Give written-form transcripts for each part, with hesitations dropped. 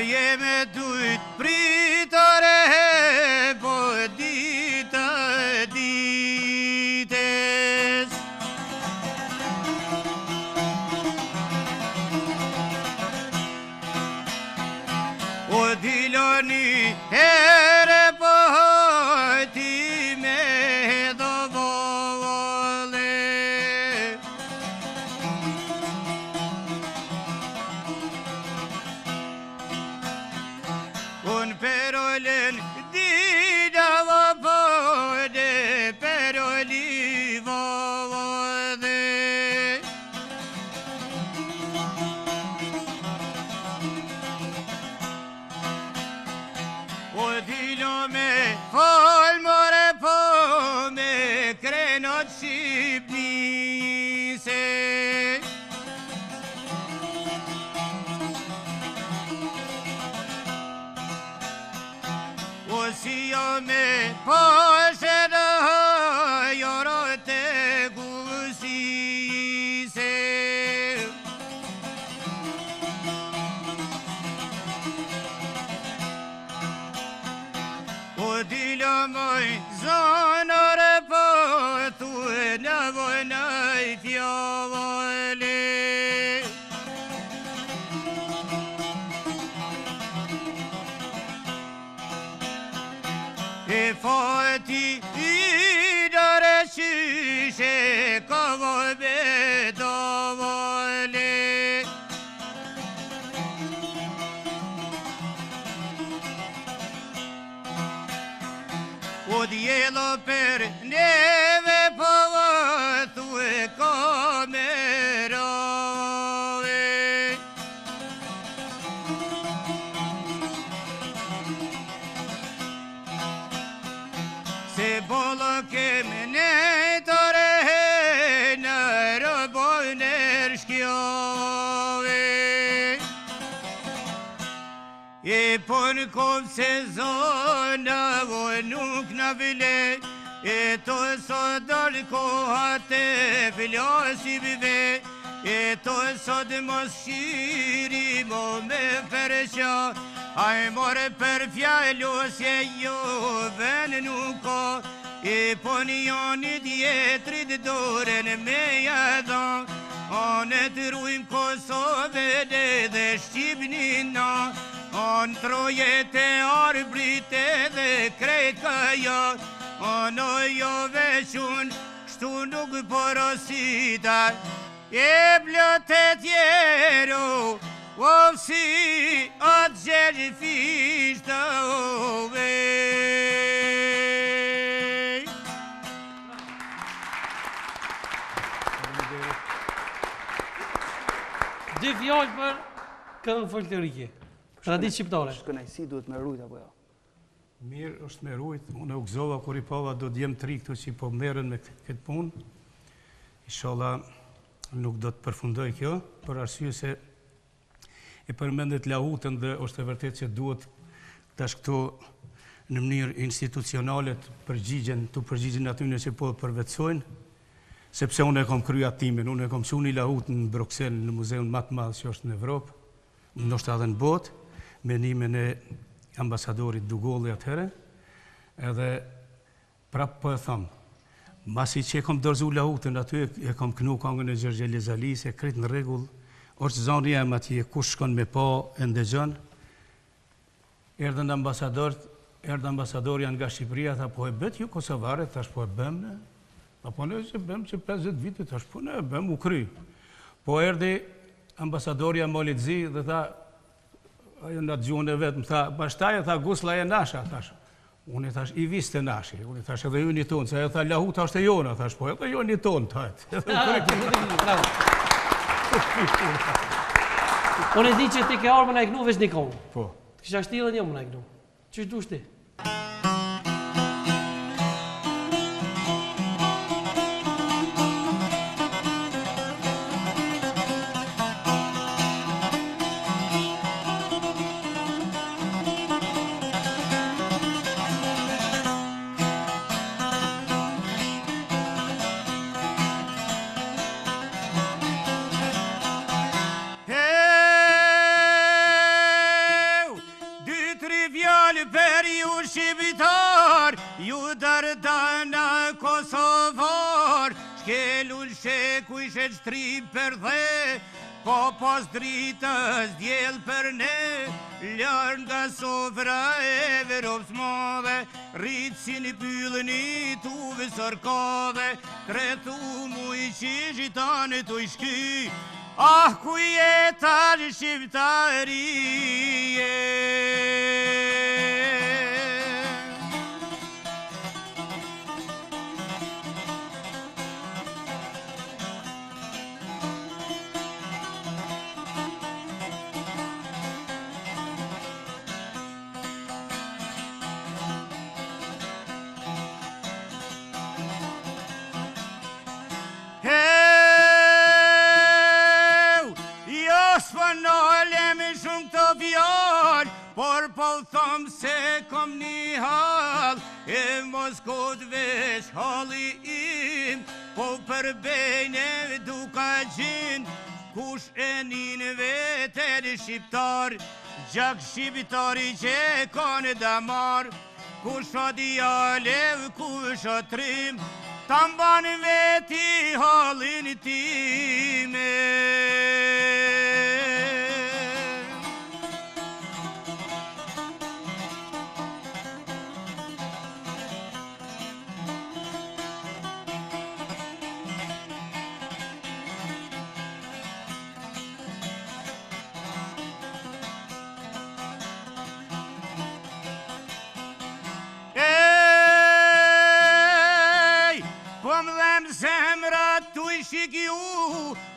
jeme dujt pritare, po dita dites. O diloni here po ti me dovole. Un perolen didava pode peroli vode. O dilo me fol more po me krenot Shqipnise. O si jo me poshe joro te gusise. O dilo moj zonore po tu në vojnaj fjole. E fati i dore qyshe kovo be dovole. O djelo per neve po tu e komerove. Se bolo keme ne tore në robojnë shkjove. E po në kom se zona voj nuk në vile, e to sot dal koha te filosive, e to sot mos shiri mo me përqa, aj more për fjallosje jo ven nuk ka, e po një janë djetrit doren me jadha, anë të rujmë Kosove dhe Shqipnina, anë trojete arbrite dhe krejt kaja, anë jo vequn kështu nuk porosita, e blote tjero, ofsi atë gjerë fishta ove. Dy fjallë për këngë folklorike. Traditë shqiptare. Shkënajsi duhet me rujt apo jo? Mirë është me rujt. Unë u gëzova kur i pava do t'jem tri këtu që po merren me këtë punë. Inshallah nuk do të përfundoj kjo, për arsye se e përmendet lahutën dhe është e vërtet që duhet tash këtu në mënyrë institucionale të përgjigjen atyne që po përvetsojnë, sepse unë e kom kryer atimin, unë e kom çuar një lahutën në Bruxelles, në muzeun më të madh që është në Evropë, ndoshta edhe në botë, me nimin e ambasadorit Dugolli atëherë, edhe prapë po e them, masi që e kom dorëzu lahutën aty, e kom knu këngën e Gjergje Lezalis, e krejt në rregull, është zoni jam atje, kush shkon me pa e ndëgjon, erdhën ambasadori nga Shqipëria, tha po e bët ju Kosovare, thash po e bëm ne, apo ne që bëm që 50 vite, thash po ne e bëm u kry. Po erdhi ambasadori Amolidzi dhe tha, ajo në atë gjuhën e vetë, më tha, bashtaje, tha, gusla e nasha, thash. Unë i thash, i viste nashi, unë i thash edhe ju një tonë, se ajo tha, lahuta është e jona, thash, po edhe ju një tonë, thajt. Unë e di që ti ke armën e kënu veç një kohë. Po. Të kisha shti edhe një më në kënu. Qysh dush ti? për ju shqiptar, ju dërdana Kosovar, shkelul sheku ishe shtri për dhe, po pos dritës djel për ne, lërë nga sofra e Evropës madhe, rritë si një pyllën i tuve sërkave, kretu mu i qishitane të i shky, ah ku jeta shqiptarije. Por po thom se kom një hal, e mos kod vesh halli im, po për bejne duka gjin, kush e nin veter shqiptar, gjak shqiptari që kone damar, kush o djalev, kush o trim, ta mban veti hallin time.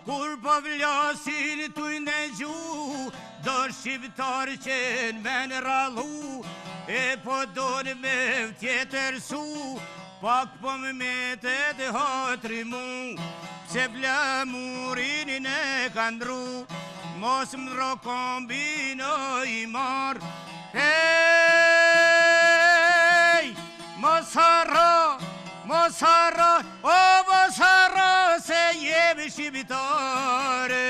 Kur po vlasin tu i në gju, do shqiptar qenë me në rallu, e po do në me tjetër su, pak po më metet e hatri mu, se blamurin e kandru, mos më dro kombino i mar. Hej, mos harro, mos harro, o mos harro, se jemi shqiptare.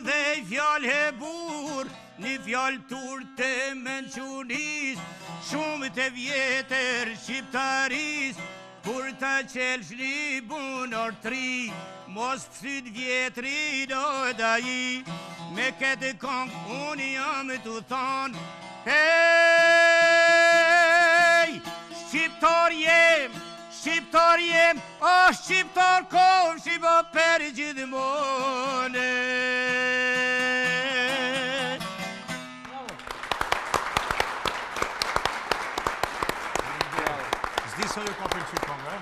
Dhe i fjall he bur, një fjall tur të menqunis, shumë të vjetër shqiptaris, kur të qelsh një bunor tri, mos pësit vjetri do daji, me këtë kong unë jam të thonë, hej, shqiptar jem, o shqiptar kom, shqipo për gjithmone. Zdi sa ju ka pëlqyer kënga?